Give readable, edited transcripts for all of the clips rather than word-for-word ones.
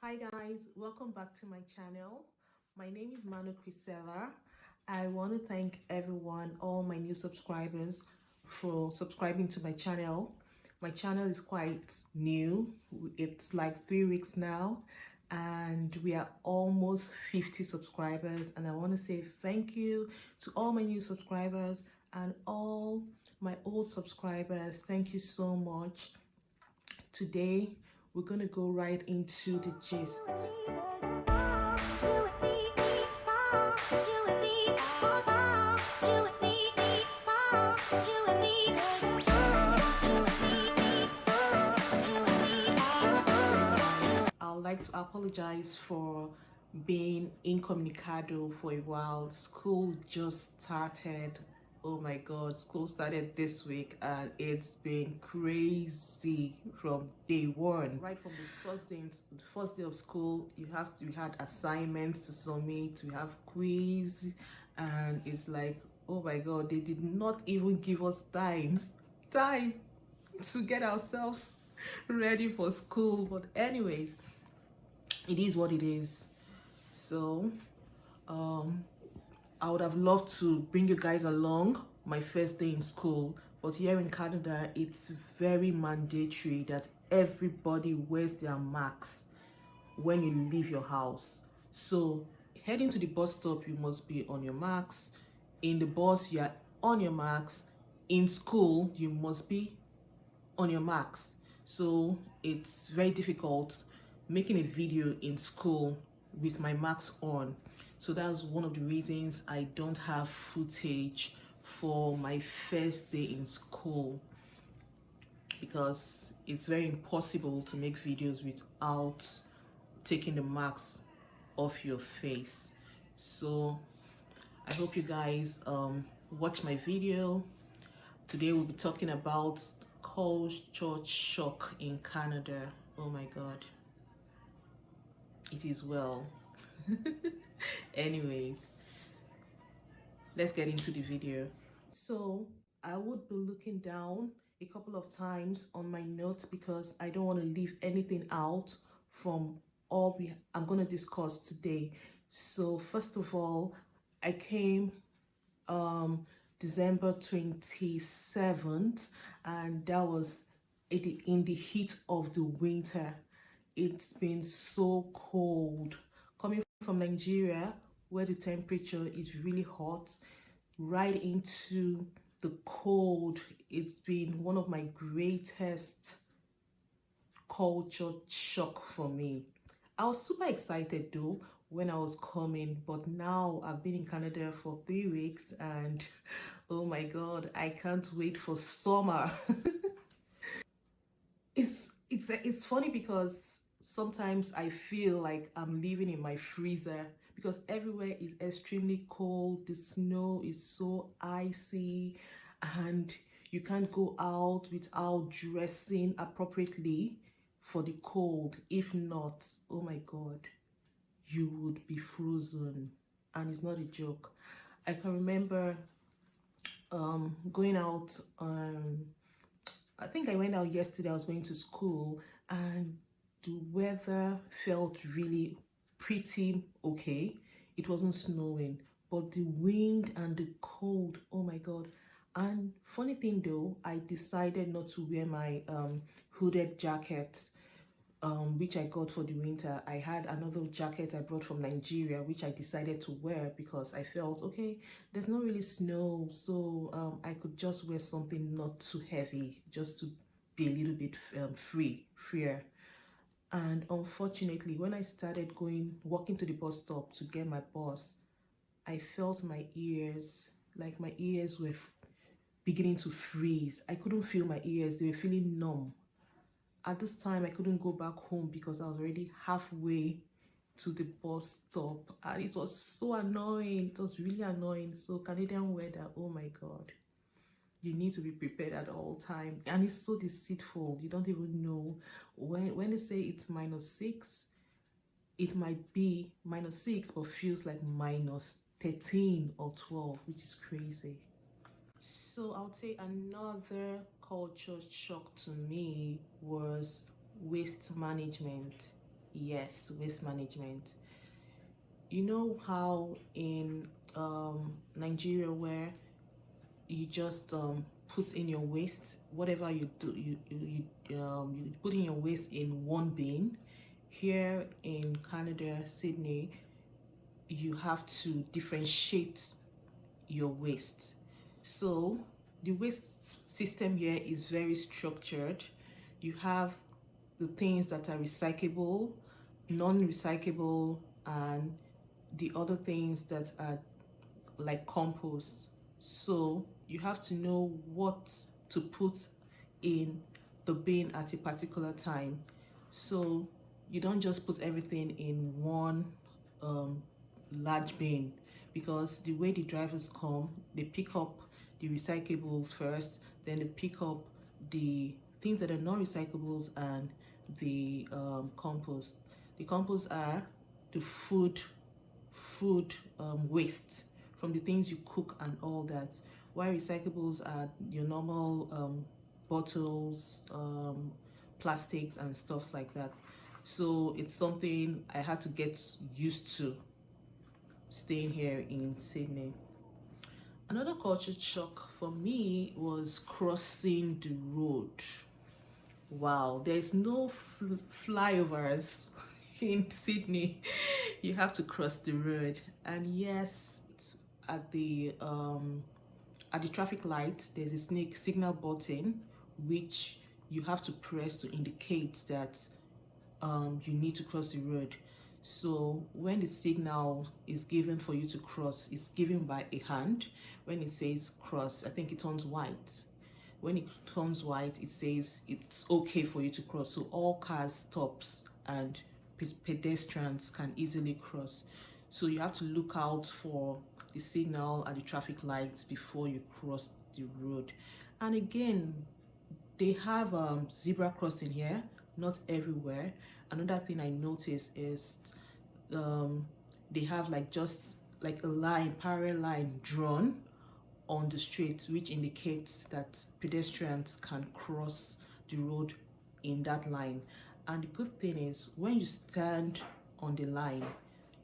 Hi guys, welcome back to my channel. My name is Manu Crisella. I want to thank everyone, all my new subscribers, for subscribing to my channel. My channel is quite new. It's like 3 weeks now and we are almost 50 subscribers, and I want to say thank you to all my new subscribers and all my old subscribers. Thank you so much. Today we're gonna go right into the gist. I'd like to apologize for being incommunicado for a while. School just started. Oh my god, school started this week and it's been crazy from day one. Right from the first day of school, we had assignments to submit, we have quiz, and it's like, oh my god, they did not even give us time to get ourselves ready for school. But anyways, it is what it is. So I would have loved to bring you guys along my first day in school, but here in Canada it's very mandatory that everybody wears their masks when you leave your house. So heading to the bus stop, you must be on your marks. In the bus, you are on your marks. In school, you must be on your marks. So it's very difficult making a video in school with my marks on. So that's one of the reasons I don't have footage for my first day in school, because it's very impossible to make videos without taking the marks off your face. So I hope you guys watch my video. Today we'll be talking about culture shock in Canada. Oh my god, it is well. Anyways, let's get into the video. So I would be looking down a couple of times on my notes because I don't want to leave anything out from all I'm going to discuss today. So first of all, I came December 27th, and that was in the heat of the winter. It's been so cold. Coming from Nigeria, where the temperature is really hot, right into the cold, it's been one of my greatest culture shock for me. I was super excited though when I was coming, but now I've been in Canada for 3 weeks and oh my god, I can't wait for summer. It's funny because sometimes I feel like I'm living in my freezer because everywhere is extremely cold. The snow is so icy and you can't go out without dressing appropriately for the cold. If not, oh my god, you would be frozen, and it's not a joke. I can remember going out, I think I went out yesterday. I was going to school and the weather felt really pretty okay. It wasn't snowing, but the wind and the cold, oh my god. And funny thing though, I decided not to wear my hooded jacket, which I got for the winter. I had another jacket I brought from Nigeria, which I decided to wear because I felt, okay, there's not really snow, so I could just wear something not too heavy, just to be a little bit freer. And unfortunately, when I started walking to the bus stop to get my bus, I felt my ears, like my ears were beginning to freeze. I couldn't feel my ears, they were feeling numb. At this time, I couldn't go back home because I was already halfway to the bus stop and it was so annoying. It was really annoying. So Canadian weather, oh my god, you need to be prepared at all time, and it's so deceitful. You don't even know when they say it's -6, it might be -6 but feels like -13 or 12, which is crazy. So I would say another culture shock to me was waste management. Yes, waste management. You know how in Nigeria, where you just put in your waste, whatever you do, you put in your waste in one bin. Here in Canada, Sydney, you have to differentiate your waste. So the waste system here is very structured. You have the things that are recyclable, non-recyclable, and the other things that are like compost. So you have to know what to put in the bin at a particular time. So you don't just put everything in one um, large bin, because the way the drivers come, they pick up the recyclables first, then they pick up the things that are non-recyclables and the compost. The compost are the food waste from the things you cook and all that. While recyclables are your normal bottles, plastics, and stuff like that. So it's something I had to get used to staying here in Sydney. Another culture shock for me was crossing the road. Wow, there's no flyovers in Sydney. You have to cross the road, and yes, it's at the traffic light. There's a signal button which you have to press to indicate that you need to cross the road. So when the signal is given for you to cross, it's given by a hand. When it says cross, I think it turns white. When it turns white, it says it's okay for you to cross. So all cars stops and pedestrians can easily cross. So you have to look out for the signal at the traffic lights before you cross the road. And again, they have zebra crossing here, not everywhere. Another thing I noticed is um, they have like just like a line, parallel line drawn on the street, which indicates that pedestrians can cross the road in that line. And the good thing is, when you stand on the line,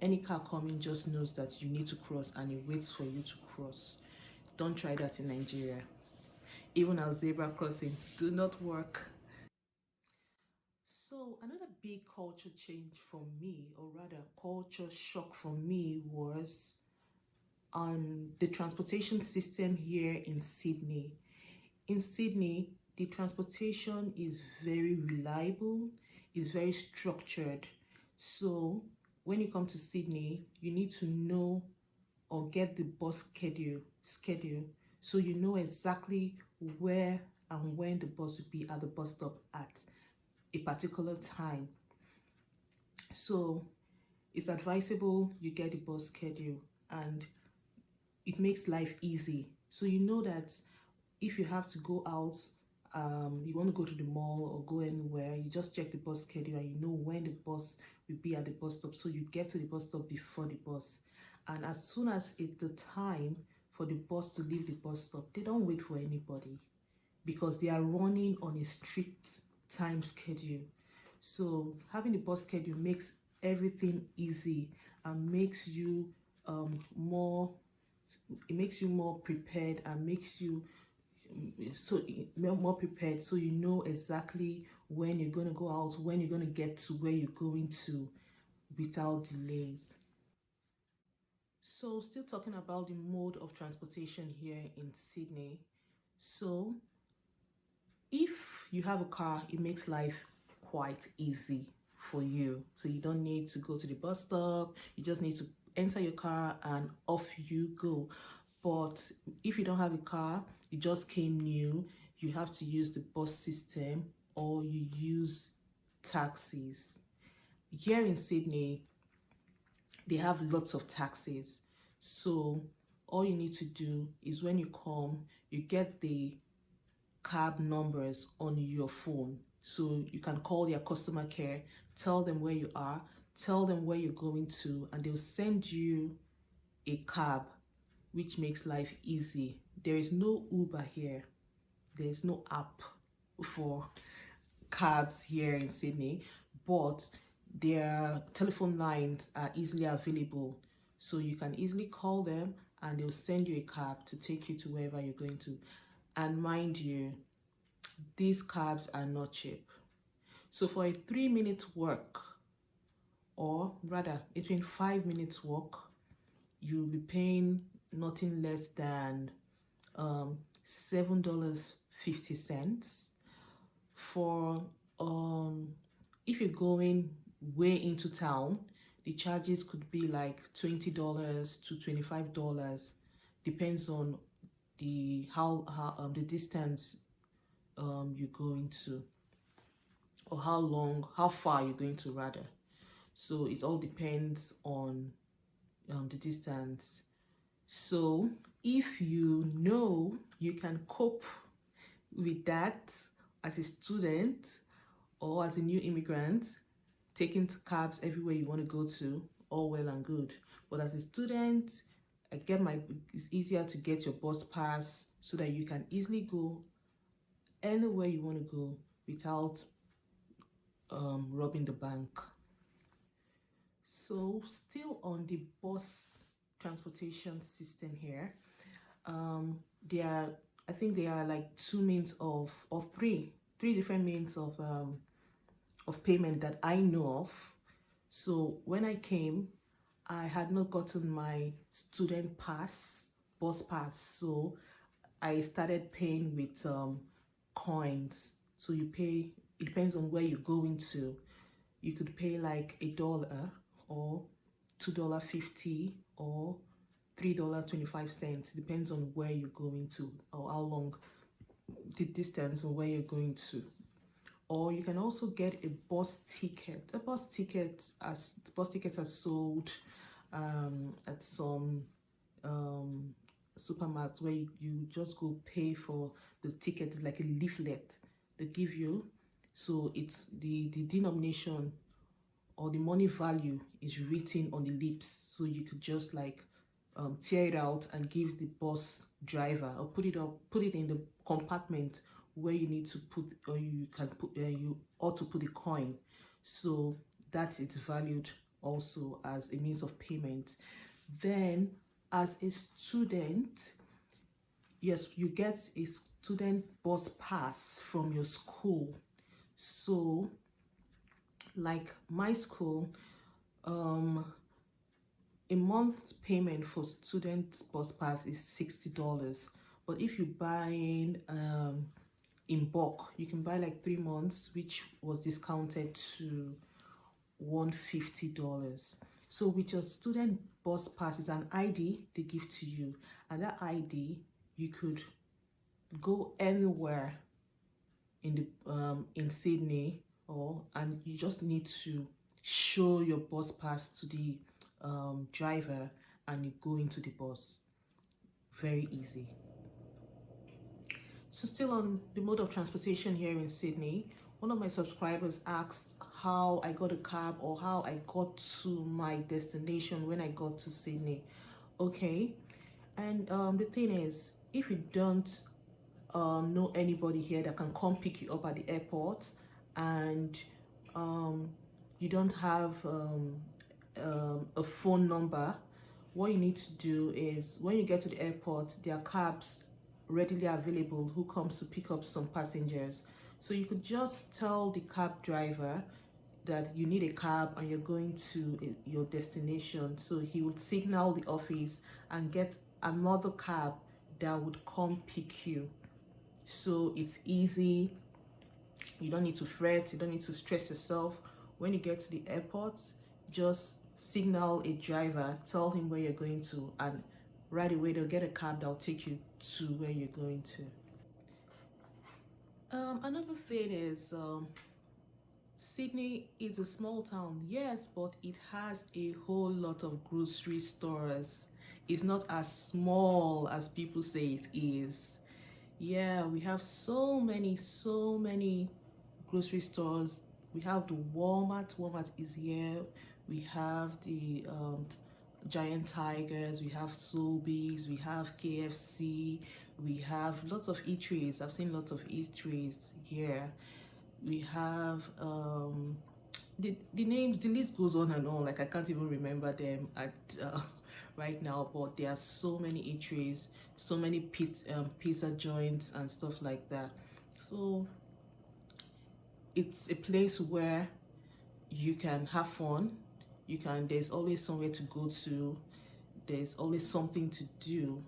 any car coming just knows that you need to cross and it waits for you to cross. Don't try that in Nigeria. Even our zebra crossing do not work. So another big culture change for me, or rather culture shock for me, was the transportation system here in Sydney. In Sydney, the transportation is very reliable, is very structured. So when you come to Sydney, you need to know or get the bus schedule so you know exactly where and when the bus will be at the bus stop at a particular time. So it's advisable you get the bus schedule, and it makes life easy. So you know that if you have to go out, you want to go to the mall or go anywhere, you just check the bus schedule and you know when the bus will be at the bus stop. So you get to the bus stop before the bus. And as soon as it's the time for the bus to leave the bus stop, they don't wait for anybody because they are running on a strict time schedule. So having the bus schedule makes everything easy and makes you more it makes you more prepared and makes you more prepared, so you know exactly when you're going to go out, when you're going to get to where you're going to without delays. So still talking about the mode of transportation here in Sydney. So if you have a car, it makes life quite easy for you. So you don't need to go to the bus stop, you just need to enter your car and off you go. But if you don't have a car, you just came new, you have to use the bus system or you use taxis. Here in Sydney, they have lots of taxis. So all you need to do is when you come, you get the cab numbers on your phone. So you can call their customer care, tell them where you are, tell them where you're going to, and they'll send you a cab, which makes life easy. There is no Uber here. There is no app for cabs here in Sydney, but their telephone lines are easily available, so you can easily call them and they'll send you a cab to take you to wherever you're going to. And mind you, these cabs are not cheap. So for a 3 minute walk, or rather between 5 minutes walk, you'll be paying nothing less than $7.50. For if you're going way into town, the charges could be like $20 to $25, depends on the how the distance you're going to, or how far you're going to rather. So it all depends on the distance. So if you know you can cope with that as a student or as a new immigrant, taking cabs everywhere you want to go to, all well and good. But as a student, it's easier to get your bus pass so that you can easily go anywhere you want to go without robbing the bank. So still on the bus transportation system here, I think there are like two means of three different means of payment that I know of. So when I came, I had not gotten my student pass, bus pass, so I started paying with coins. So you pay, it depends on where you're going to. You could pay like $1 or $2.50 or $3.25, depends on where you're going to or how long the distance or where you're going to. Or you can also get a bus ticket. Bus tickets are sold at some supermarkets where you just go pay for the ticket. It's like a leaflet they give you. So it's the denomination or the money value is written on the lips. So you could just like tear it out and give the bus driver, or put it in the compartment where you need to put, or you can put, you ought to put the coin. So that's it's valued also as a means of payment. Then as a student, yes, you get a student bus pass from your school. So like my school, a month's payment for student bus pass is $60. But if you buy in bulk, you can buy like 3 months, which was discounted to $150. So with your student bus pass is an ID they give to you, and that ID you could go anywhere in the in Sydney, and you just need to show your bus pass to the driver and you go into the bus. Very easy. So still on the mode of transportation here in Sydney, one of my subscribers asked how I got a cab or how I got to my destination when I got to Sydney. Okay, and the thing is, if you don't know anybody here that can come pick you up at the airport, and you don't have a phone number, what you need to do is when you get to the airport, there are cabs readily available who comes to pick up some passengers. So you could just tell the cab driver that you need a cab and you're going to your destination. So he would signal the office and get another cab that would come pick you. So it's easy. You don't need to fret, you don't need to stress yourself. When you get to the airport, just signal a driver, tell him where you're going to, and right away they'll get a cab that'll take you to where you're going to. Another thing is Sydney is a small town, yes, but it has a whole lot of grocery stores. It's not as small as people say it is. Yeah, we have so many grocery stores. We have the Walmart is here. We have the Giant Tigers, we have Sobeys, we have KFC, we have lots of eateries. I've seen lots of eateries here. We have the names, the list goes on and on. Like I can't even remember them at right now, but there are so many eateries, so many pizza joints and stuff like that. So it's a place where you can have fun. There's always somewhere to go to, there's always something to do.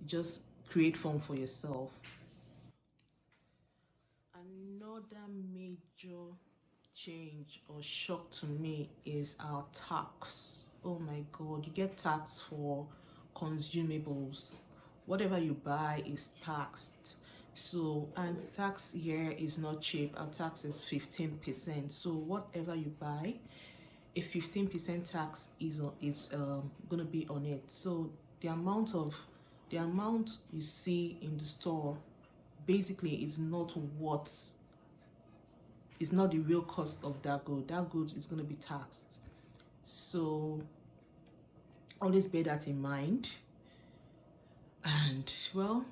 Just create fun for yourself. Another major change or shock to me is our tax. Oh my god, you get taxed for consumables. Whatever you buy is taxed. So, and tax here is not cheap. Our tax is 15%. So whatever you buy, a 15% tax is gonna be on it. So the amount you see in the store basically is not what is not the real cost of that good. That good is going to be taxed. So always bear that in mind. And well,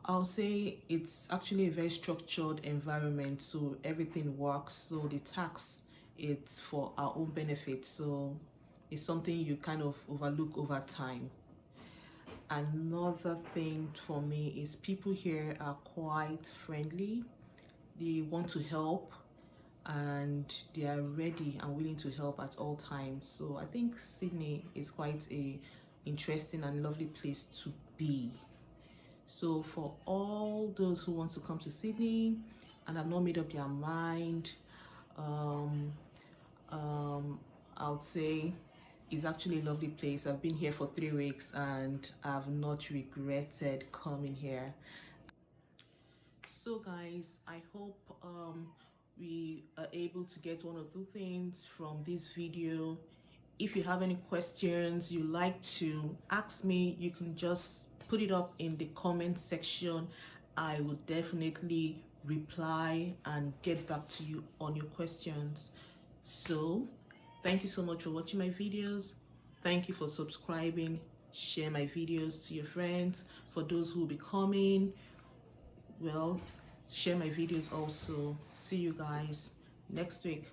I'll say it's actually a very structured environment, so everything works. So the tax, it's for our own benefit, so it's something you kind of overlook over time. Another thing for me is people here are quite friendly. They want to help and they are ready and willing to help at all times. So I think Sydney is quite a interesting and lovely place to be. So for all those who want to come to Sydney and have not made up their mind, I would say it's actually a lovely place. I've been here for 3 weeks and I've not regretted coming here. So guys, I hope we are able to get one or two things from this video. If you have any questions you like to ask me, you can just put it up in the comment section. I will definitely reply and get back to you on your questions. So thank you so much for watching my videos. Thank you for subscribing. Share my videos to your friends. For those who will be coming, well, share my videos also. See you guys next week.